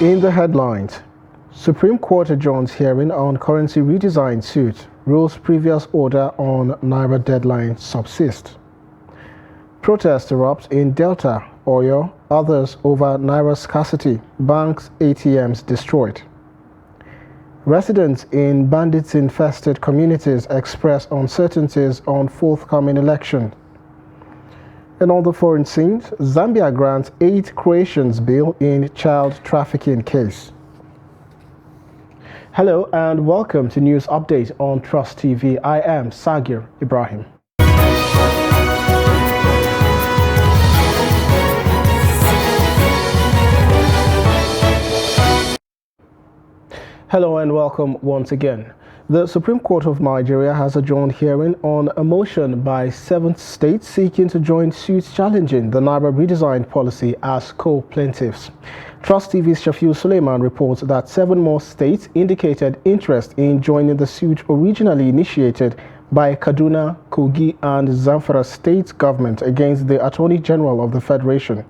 In the headlines, Supreme Court adjourns hearing on currency redesign suit, rules previous order on naira deadline subsist. Protests erupt in Delta, Oyo, others over naira scarcity, banks' ATMs destroyed. Residents in bandits-infested communities express uncertainties on forthcoming election. And on the foreign scene, Zambia grants 8 Croatians bail in child trafficking case. Hello and welcome to News Update on Trust TV. I am Sagir Ibrahim. Hello and welcome once again. The Supreme Court of Nigeria has adjourned hearing on a motion by 7 states seeking to join suits challenging the naira redesign policy as co-plaintiffs. Trust TV's Shafiu Suleiman reports that 7 more states indicated interest in joining the suit originally initiated by Kaduna, Kogi, and Zamfara state government against the Attorney General of the Federation.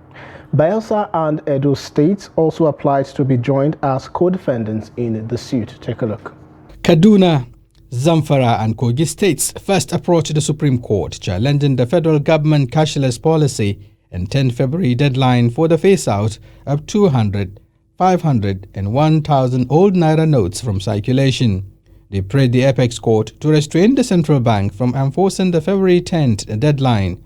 Bayelsa and Edo states also applied to be joined as co-defendants in the suit. Take a look. Kaduna, Zamfara and Kogi states first approached the Supreme Court challenging the federal government cashless policy and 10 February deadline for the phase-out of 200, 500 and 1,000 old naira notes from circulation. They prayed the apex court to restrain the central bank from enforcing the February 10th deadline.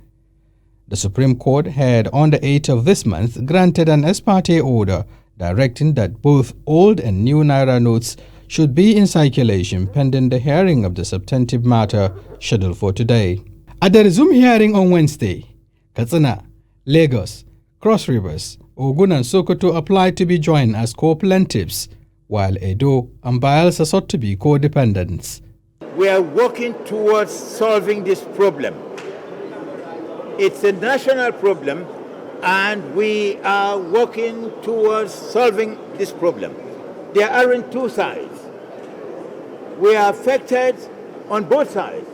The Supreme Court had on the 8th of this month granted an ex parte order directing that both old and new naira notes should be in circulation pending the hearing of the substantive matter scheduled for today. At the resumed hearing on Wednesday, Katsina, Lagos, Cross Rivers, Ogun and Sokoto applied to be joined as co-plaintiffs, while Edo and Bayelsa sought to be co-defendants. We are working towards solving this problem. It's a national problem, and we are working towards solving this problem. There aren't two sides. We are affected on both sides.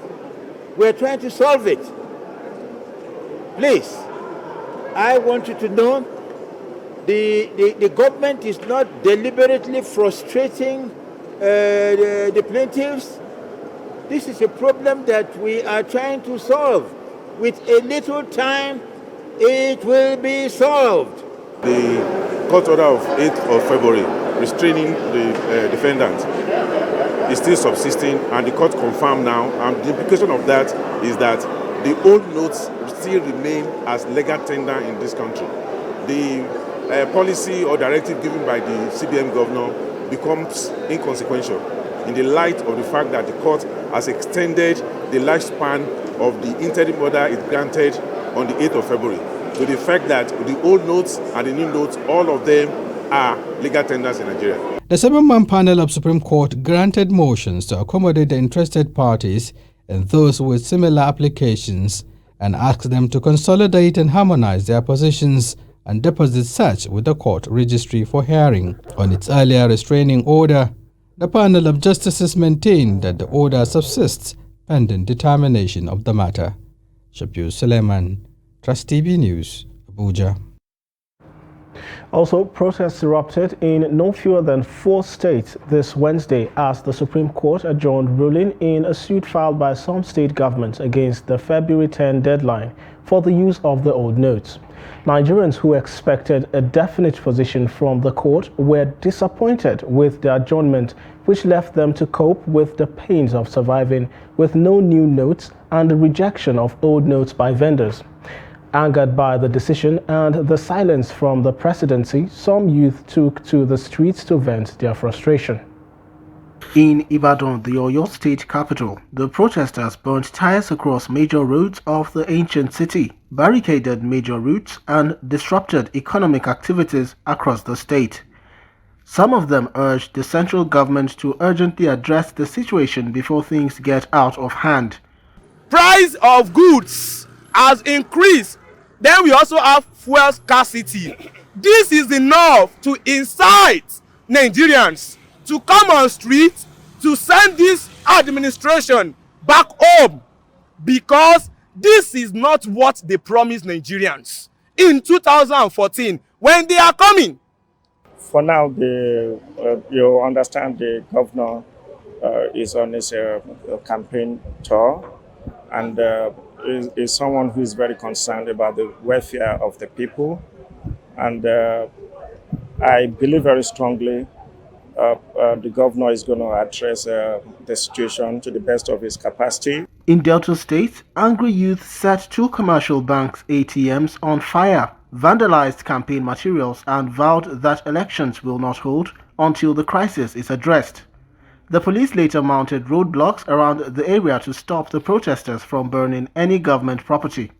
We are trying to solve it. Please, I want you to know the government is not deliberately frustrating the plaintiffs. This is a problem that we are trying to solve. With a little time, it will be solved. The court order of 8th of February restraining the defendant is still subsisting, and the court confirmed now, and the implication of that is that the old notes still remain as legal tender in this country. The policy or directive given by the CBN governor becomes inconsequential in the light of the fact that the court has extended the lifespan of the interim order it granted on the 8th of February to the fact that the old notes and the new notes, all of them are legal tenders in Nigeria. The 7-man panel of Supreme Court granted motions to accommodate the interested parties and those with similar applications and asked them to consolidate and harmonize their positions and deposit such with the court registry for hearing. On its earlier restraining order, the panel of justices maintained that the order subsists pending determination of the matter. Shafiu Suleiman, Trust TV News, Abuja. Also, protests erupted in no fewer than 4 states this Wednesday as the Supreme Court adjourned ruling in a suit filed by some state governments against the February 10 deadline for the use of the old notes. Nigerians who expected a definite position from the court were disappointed with the adjournment, which left them to cope with the pains of surviving with no new notes and the rejection of old notes by vendors. Angered by the decision and the silence from the presidency, some youth took to the streets to vent their frustration. In Ibadan, the Oyo state capital, the protesters burnt tires across major roads of the ancient city, barricaded major routes, and disrupted economic activities across the state. Some of them urged the central government to urgently address the situation before things get out of hand. Price of goods has increased. Then we also have fuel scarcity. This is enough to incite Nigerians to come on street to send this administration back home, because this is not what they promised Nigerians in 2014 when they are coming. For now, you understand the governor is on his campaign tour, and is someone who is very concerned about the welfare of the people. And I believe very strongly the governor is going to address the situation to the best of his capacity. In Delta State, angry youth set two commercial banks' ATMs on fire, vandalized campaign materials, and vowed that elections will not hold until the crisis is addressed. The police later mounted roadblocks around the area to stop the protesters from burning any government property.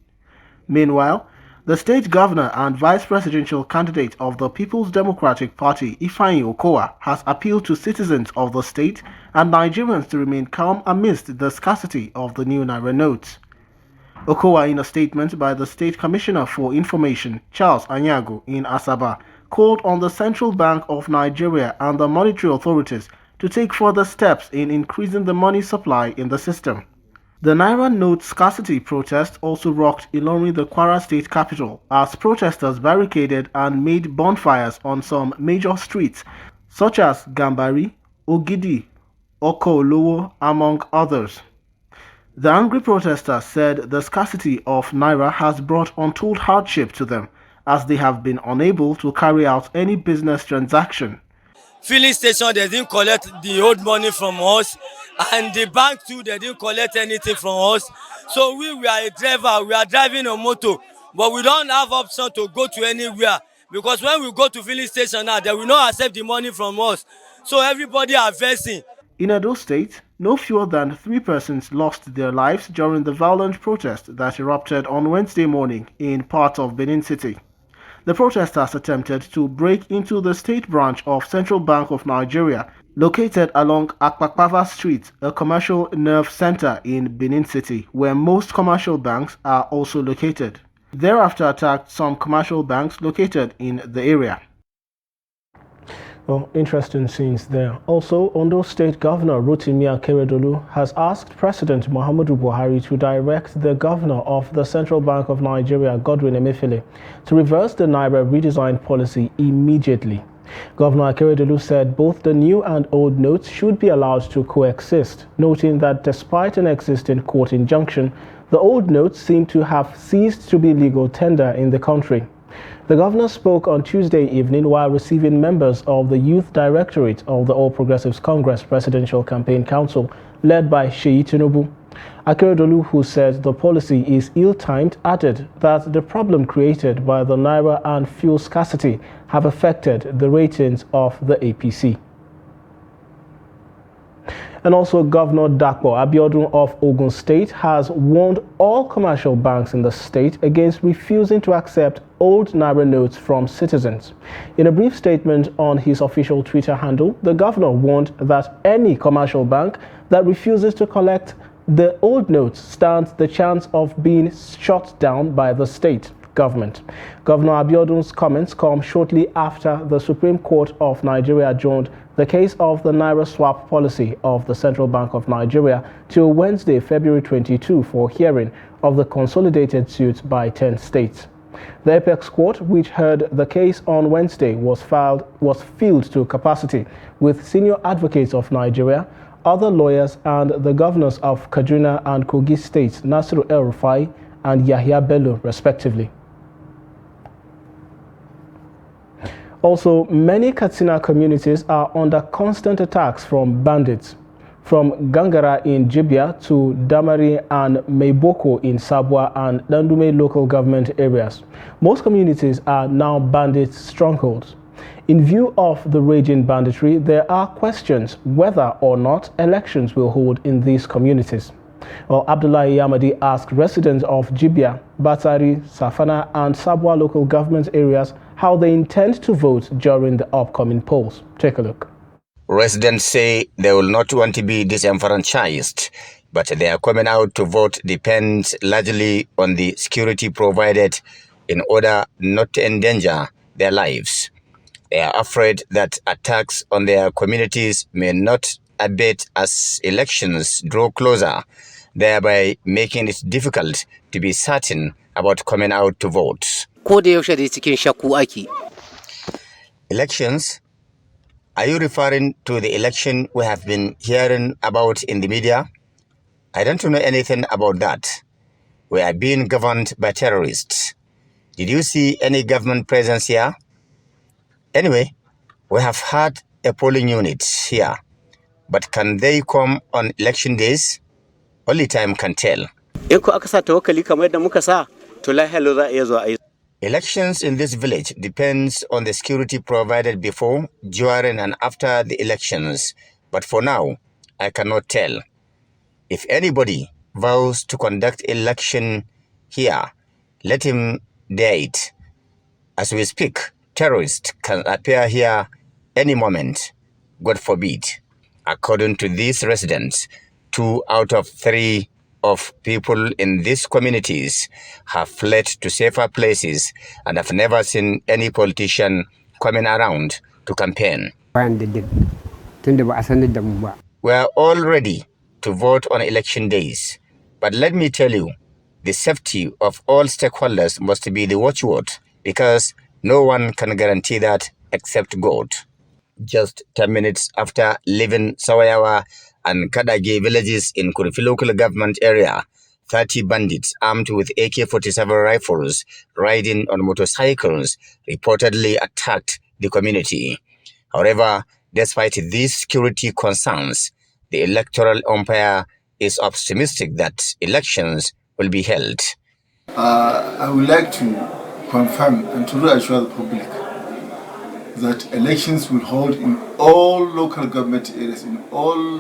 Meanwhile, the state governor and vice presidential candidate of the People's Democratic Party, Ifeanyi Okowa, has appealed to citizens of the state and Nigerians to remain calm amidst the scarcity of the new naira notes. Okowa, in a statement by the State Commissioner for Information, Charles Anyago, in Asaba, called on the Central Bank of Nigeria and the monetary authorities to take further steps in increasing the money supply in the system. The Naira note scarcity protest also rocked Ilorin, the Kwara state capital, as protesters barricaded and made bonfires on some major streets such as Gambari, Ogidi, Oko-Olowo, among others. The angry protesters said the scarcity of Naira has brought untold hardship to them, as they have been unable to carry out any business transaction. Filling station, they didn't collect the old money from us, and the bank too, they didn't collect anything from us. So we are a driver, we are driving a motor, but we don't have option to go to anywhere, because when we go to filling station now, they will not accept the money from us. So everybody are versing. In Edo State, no fewer than 3 persons lost their lives during the violent protest that erupted on Wednesday morning in parts of Benin City. The protesters attempted to break into the state branch of Central Bank of Nigeria, located along Akpakpava Street, a commercial nerve center in Benin City, where most commercial banks are also located. Thereafter attacked some commercial banks located in the area. Well, interesting scenes there. Also, Ondo State Governor Rotimi Akeredolu has asked President Muhammadu Buhari to direct the Governor of the Central Bank of Nigeria, Godwin Emefiele, to reverse the naira redesign policy immediately. Governor Akeredolu said both the new and old notes should be allowed to coexist, noting that despite an existing court injunction, the old notes seem to have ceased to be legal tender in the country. The governor spoke on Tuesday evening while receiving members of the Youth Directorate of the All Progressives Congress Presidential Campaign Council, led by Seyi Tinubu. Akeredolu, who said the policy is ill-timed, added that the problem created by the naira and fuel scarcity have affected the ratings of the APC. And also, Governor Dapo Abiodun of Ogun State has warned all commercial banks in the state against refusing to accept old naira notes from citizens. In a brief statement on his official Twitter handle, the governor warned that any commercial bank that refuses to collect the old notes stands the chance of being shut down by the state government. Governor Abiodun's comments come shortly after the Supreme Court of Nigeria adjourned the case of the naira swap policy of the Central Bank of Nigeria till Wednesday, February 22 for hearing of the consolidated suit by 10 states. The Apex Court, which heard the case on Wednesday, was filled to capacity with senior advocates of Nigeria, other lawyers, and the governors of Kaduna and Kogi states, Nasiru El-Rufai and Yahya Bello, respectively. Also, many Katsina communities are under constant attacks from bandits. From Gangara in Jibia to Damari and Meiboko in Sabwa and Dandume local government areas. Most communities are now bandit strongholds. In view of the raging banditry, there are questions whether or not elections will hold in these communities. Well, Abdullahi Yamadi asked residents of Jibia, Batari, Safana and Sabwa local government areas how they intend to vote during the upcoming polls. Take a look. Residents say they will not want to be disenfranchised, but their coming out to vote depends largely on the security provided in order not to endanger their lives. They are afraid that attacks on their communities may not abate as elections draw closer, thereby making it difficult to be certain about coming out to vote. Elections Are you referring to the election we have been hearing about in the media? I don't know anything about that. We are being governed by terrorists. Did you see any government presence here? Anyway, we have had a polling unit here, but can they come on election days? Only time can tell. Elections in this village depends on the security provided before, during and after the elections. But for now, I cannot tell. If anybody vows to conduct election here, let him dare it. As we speak, terrorists can appear here any moment. God forbid. According to these residents, 2 out of 3 of people in these communities have fled to safer places and have never seen any politician coming around to campaign. We are all ready to vote on election days, but let me tell you, the safety of all stakeholders must be the watchword, because no one can guarantee that except God. Just 10 minutes after leaving Sawayawa and Kadage villages in Kurifi local government area, 30 bandits armed with AK-47 rifles riding on motorcycles reportedly attacked the community. However, despite these security concerns, the electoral umpire is optimistic that elections will be held. I would like to confirm and to reassure the public that elections will hold in all local government areas, in all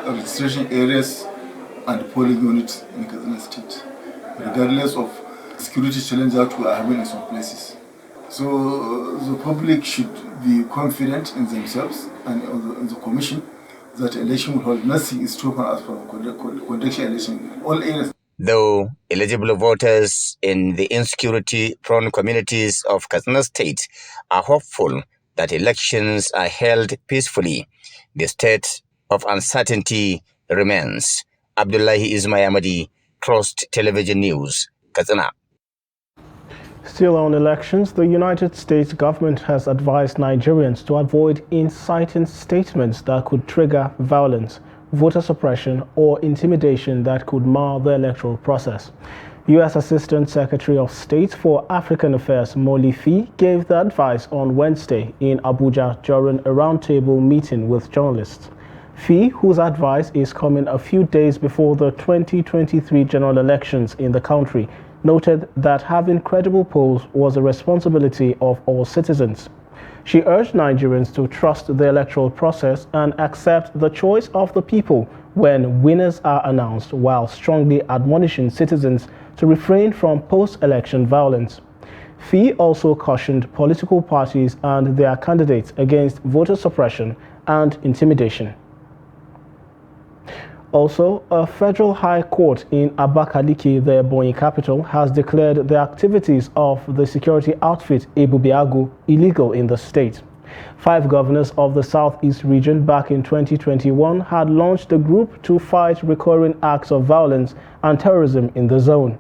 registration areas and polling units in Katsina State, regardless of security challenges that we are having in some places. So the public should be confident in themselves and in the commission that election will hold. Nothing is too far as for conducting election in all areas. Though eligible voters in the insecurity-prone communities of Katsina State are hopeful that elections are held peacefully, the state of uncertainty remains. Abdullahi Ismayamadi, Trust Television News, Katsina. Still on elections, the United States government has advised Nigerians to avoid inciting statements that could trigger violence, voter suppression, or intimidation that could mar the electoral process. U.S. Assistant Secretary of State for African Affairs Molly Fee gave the advice on Wednesday in Abuja during a roundtable meeting with journalists. Fee, whose advice is coming a few days before the 2023 general elections in the country, noted that having credible polls was a responsibility of all citizens. She urged Nigerians to trust the electoral process and accept the choice of the people when winners are announced, while strongly admonishing citizens to refrain from post-election violence. Fee also cautioned political parties and their candidates against voter suppression and intimidation. Also, a federal high court in Abakaliki, the Ebonyi capital, has declared the activities of the security outfit Ebubiagu illegal in the state. 5 governors of the Southeast region back in 2021 had launched a group to fight recurring acts of violence and terrorism in the zone.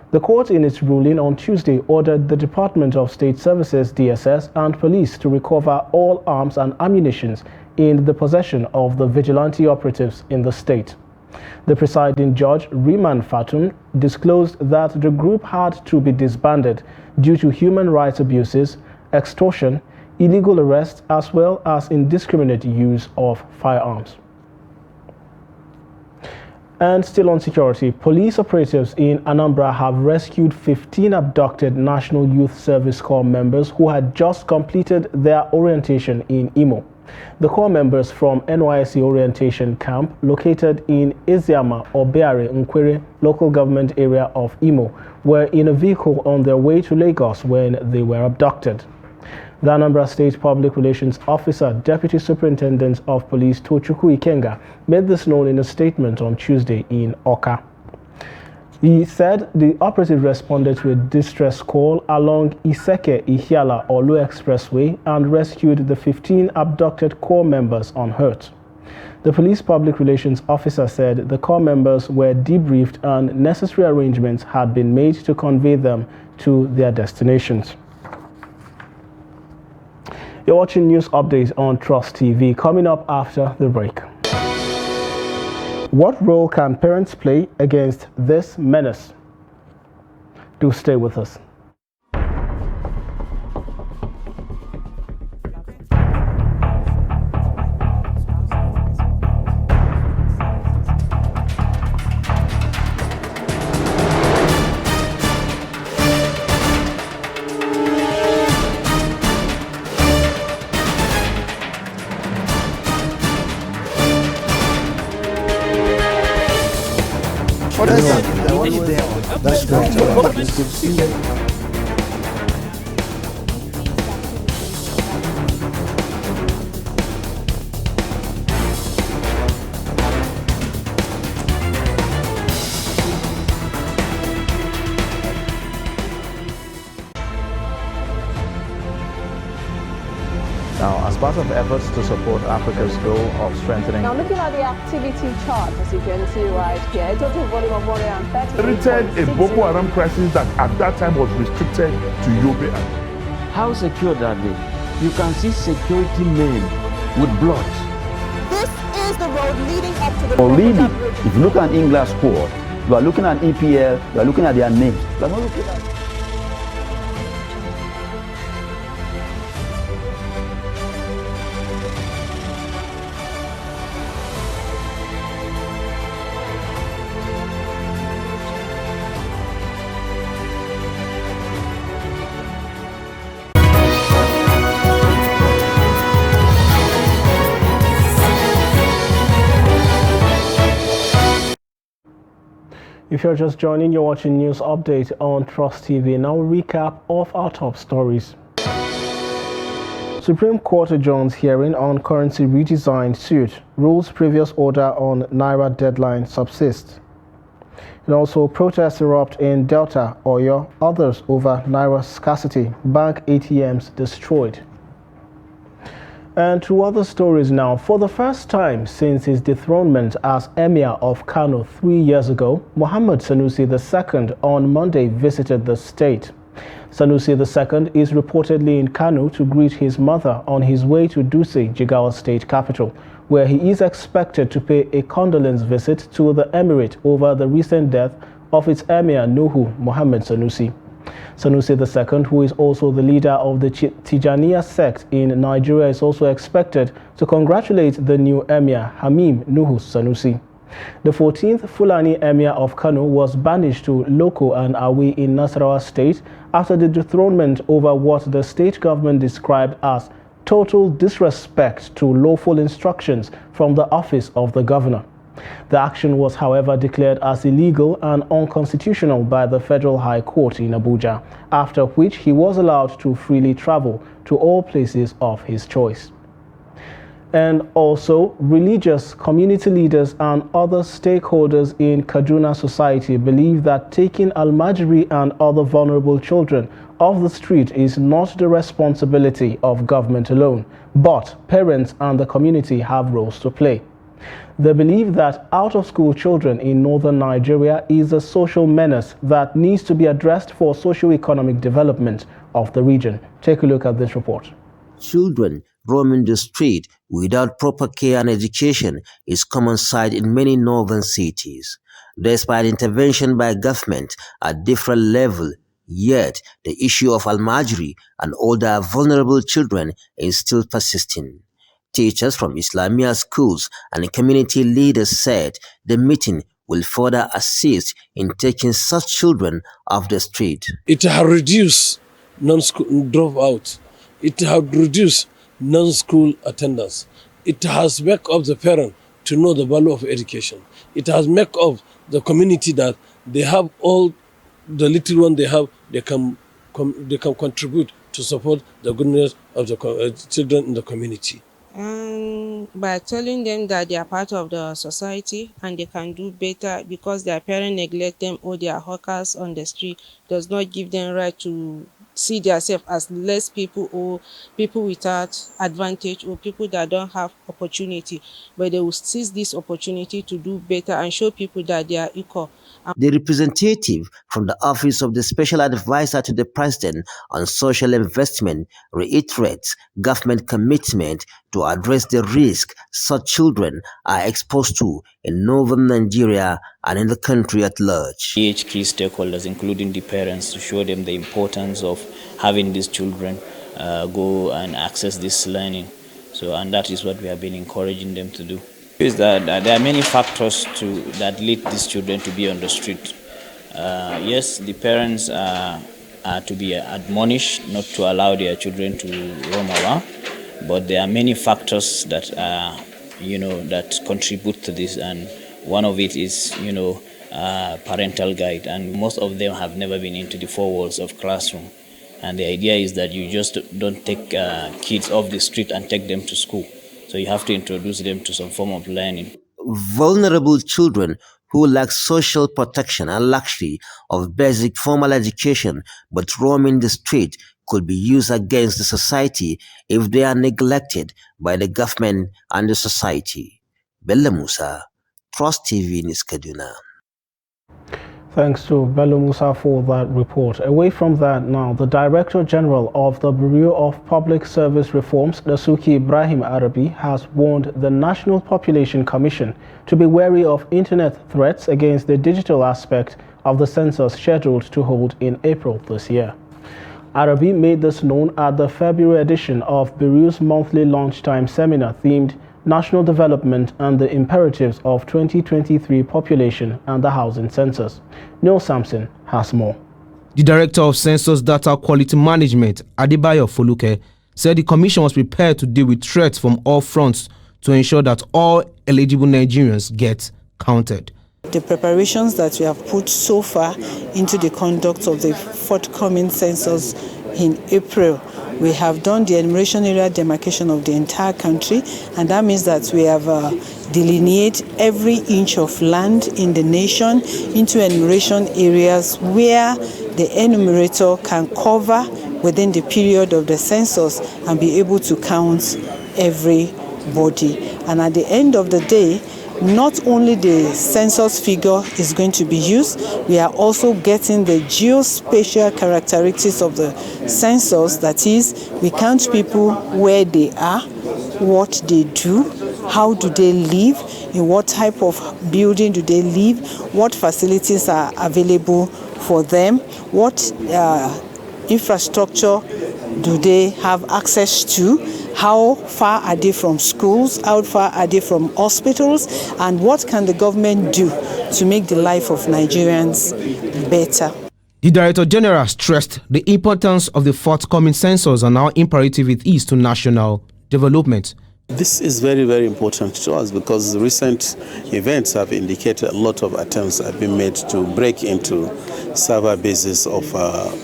The court, in its ruling on Tuesday, ordered the Department of State Services, DSS, and police to recover all arms and ammunition in the possession of the vigilante operatives in the state. The presiding judge, Riman Fatun, disclosed that the group had to be disbanded due to human rights abuses, extortion, illegal arrests, as well as indiscriminate use of firearms. And still on security, police operatives in Anambra have rescued 15 abducted National Youth Service Corps members who had just completed their orientation in Imo. The corps members from NYSC orientation camp located in Eziama or Beare Nkwere local government area of Imo were in a vehicle on their way to Lagos when they were abducted. The Anambra State Public Relations Officer, Deputy Superintendent of Police Tochukwu Ikenga, made this known in a statement on Tuesday in Oka. He said the operative responded to a distress call along Iseke Ihiala Olu Expressway and rescued the 15 abducted corps members unhurt. The police public relations officer said the corps members were debriefed and necessary arrangements had been made to convey them to their destinations. You're watching news updates on Trust TV. Coming up after the break. What role can parents play against this menace? Do stay with us. That's Now, as part of efforts to support Africa's goal of strengthening... Now, looking at the activity chart, as you can see right here, a total volume of 130... Created a Boko Haram crisis that at that time was restricted to Yobe. How secured are they? You can see security men with blood. This is the road leading up to the... Already, if you look at English squad, you are looking at EPL, you are looking at their names. You are not looking at... If you're just joining, you're watching News Update on Trust TV. Now a recap of our top stories. Supreme Court adjourns hearing on currency redesign suit. Rules previous order on naira deadline subsists. And also protests erupt in Delta, Oyo, others over naira scarcity. Bank ATMs destroyed. And to other stories now. For the first time since his dethronement as Emir of Kano 3 years ago, Mohammed Sanusi II on Monday visited the state. Sanusi II is reportedly in Kano to greet his mother on his way to Dutse, Jigawa state capital, where he is expected to pay a condolence visit to the emirate over the recent death of its Emir Nuhu Mohammed Sanusi. Sanusi II, who is also the leader of the Tijaniya sect in Nigeria, is also expected to congratulate the new Emir, Hamim Nuhu Sanusi. The 14th Fulani Emir of Kano was banished to Loko and Awi in Nasarawa state after the dethronement over what the state government described as total disrespect to lawful instructions from the office of the governor. The action was, however, declared as illegal and unconstitutional by the Federal High Court in Abuja, after which he was allowed to freely travel to all places of his choice. And also, religious community leaders and other stakeholders in Kaduna society believe that taking Almajiri and other vulnerable children off the street is not the responsibility of government alone, but parents and the community have roles to play. They believe that out-of-school children in northern Nigeria is a social menace that needs to be addressed for socio-economic development of the region. Take a look at this report. Children roaming the street without proper care and education is common sight in many northern cities. Despite intervention by government at different levels, yet the issue of Almajiri and older vulnerable children is still persisting. Teachers from Islamia schools and community leaders said the meeting will further assist in taking such children off the street. It has reduced non-school dropout. It has reduced non-school attendance. It has made up the parent to know the value of education. It has made up the community that they have all the little one they have, they can contribute to support the goodness of the children in the community. And by telling them that they are part of the society and they can do better because their parents neglect them or they are hawkers on the street does not give them right to see themselves as less people or people without advantage or people that don't have opportunity, but they will seize this opportunity to do better and show people that they are equal. The representative from the Office of the Special Advisor to the President on Social Investment reiterates government commitment to address the risk such children are exposed to in northern Nigeria and in the country at large. Engage key stakeholders, including the parents, to show them the importance of having these children go and access this learning. So, and that is what we have been encouraging them to do. Is that there are many factors that lead these children to be on the street. Yes, the parents are to be admonished not to allow their children to roam around, but there are many factors that that contribute to this, and one of it is parental guide, and most of them have never been into the four walls of classroom. And the idea is that you just don't take kids off the street and take them to school. So you have to introduce them to some form of learning. Vulnerable children who lack social protection and luxury of basic formal education but roaming the street could be used against the society if they are neglected by the government and the society. Bello Musa, Trust TV News, Kaduna. Thanks to Bello Musa for that report. Away from that now, the Director General of the Bureau of Public Service Reforms, Dasuki Ibrahim Arabi, has warned the National Population Commission to be wary of internet threats against the digital aspect of the census scheduled to hold in April this year. Arabi made this known at the February edition of Bureau's monthly lunchtime seminar themed National Development and the Imperatives of 2023 Population and the Housing Census. Neil Sampson has more. The Director of Census Data Quality Management, Adebayo Foluke, said the Commission was prepared to deal with threats from all fronts to ensure that all eligible Nigerians get counted. The preparations that we have put so far into the conduct of the forthcoming census in April, we have done the enumeration area demarcation of the entire country, and that means that we have delineated every inch of land in the nation into enumeration areas where the enumerator can cover within the period of the census and be able to count everybody. And at the end of the day, not only the census figure is going to be used, we are also getting the geospatial characteristics of the census. That is, we count people where they are, what they do, how do they live, in what type of building do they live, what facilities are available for them, what infrastructure do they have access to, how far are they from schools, how far are they from hospitals, and what can the government do to make the life of Nigerians better. The Director General stressed the importance of the forthcoming census and how imperative it is to national development. This is very, very important to us because the recent events have indicated a lot of attempts have been made to break into server bases of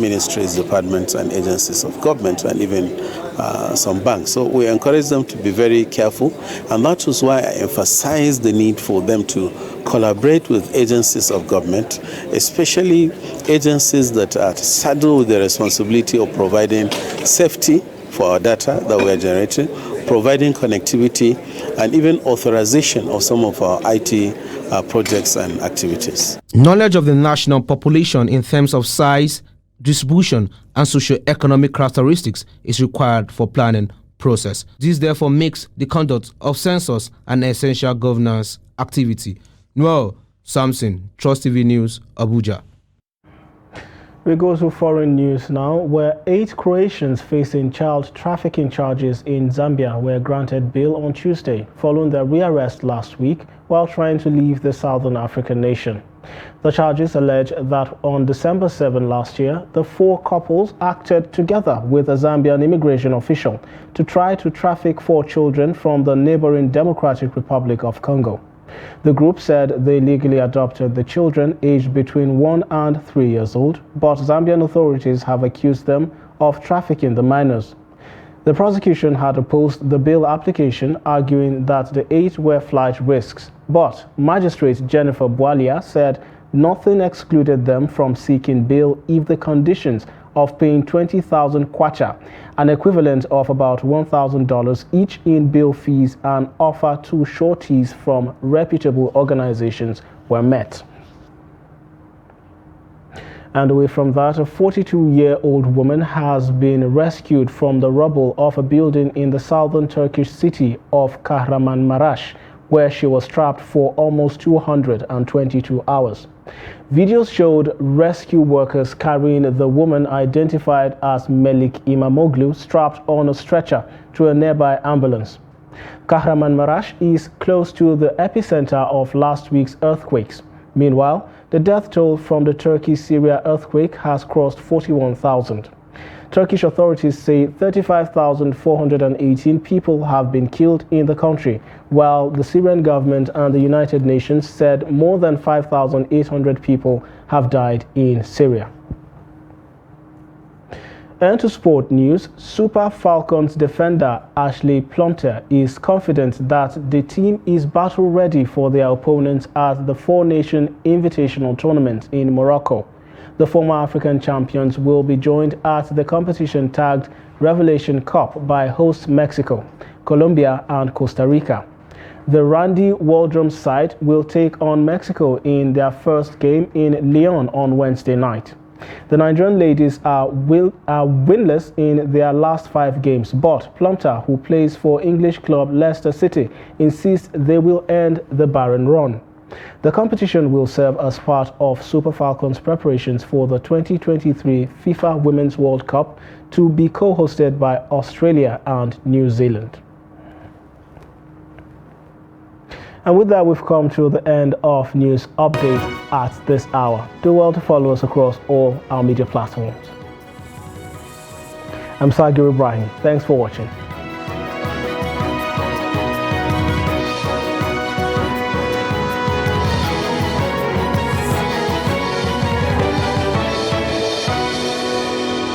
ministries, departments, and agencies of government, and even some banks. So we encourage them to be very careful, and that is why I emphasize the need for them to collaborate with agencies of government, especially agencies that are saddled with the responsibility of providing safety for our data that we are generating, providing connectivity, and even authorization of some of our IT projects and activities. Knowledge of the national population in terms of size, distribution, and socio-economic characteristics is required for planning process. This therefore makes the conduct of census an essential governance activity. Noel Samson, Trust TV News, Abuja. We go to foreign news now, where 8 Croatians facing child trafficking charges in Zambia were granted bail on Tuesday following their rearrest last week while trying to leave the southern African nation. The charges allege that on December 7 last year, the 4 couples acted together with a Zambian immigration official to try to traffic 4 children from the neighboring Democratic Republic of Congo. The group said they legally adopted the children aged between 1 and 3 years old, but Zambian authorities have accused them of trafficking the minors. The prosecution had opposed the bail application, arguing that the 8 were flight risks, but Magistrate Jennifer Bwalia said nothing excluded them from seeking bail if the conditions of paying 20,000 kwacha, an equivalent of about $1,000 each in bail fees and offer to sureties from reputable organizations were met. And away from that, a 42-year-old woman has been rescued from the rubble of a building in the southern Turkish city of Kahramanmaraş, where she was trapped for almost 222 hours. Videos showed rescue workers carrying the woman identified as Melik Imamoglu strapped on a stretcher to a nearby ambulance. Kahramanmaraş is close to the epicenter of last week's earthquakes. Meanwhile, the death toll from the Turkey-Syria earthquake has crossed 41,000. Turkish authorities say 35,418 people have been killed in the country, while the Syrian government and the United Nations said more than 5,800 people have died in Syria. And to sport news, Super Falcons defender Ashley Plumter is confident that the team is battle-ready for their opponents at the Four-Nation Invitational Tournament in Morocco. The former African champions will be joined at the competition tagged Revelation Cup by host Mexico, Colombia and Costa Rica. The Randy Waldrum side will take on Mexico in their first game in Lyon on Wednesday night. The Nigerian ladies are winless in their last 5 games, but Plumter, who plays for English club Leicester City, insists they will end the barren run. The competition will serve as part of Super Falcons' preparations for the 2023 FIFA Women's World Cup to be co-hosted by Australia and New Zealand. And with that, we've come to the end of News Update at this hour. Do well to follow us across all our media platforms. I'm Sagir Ibrahim. Thanks for watching.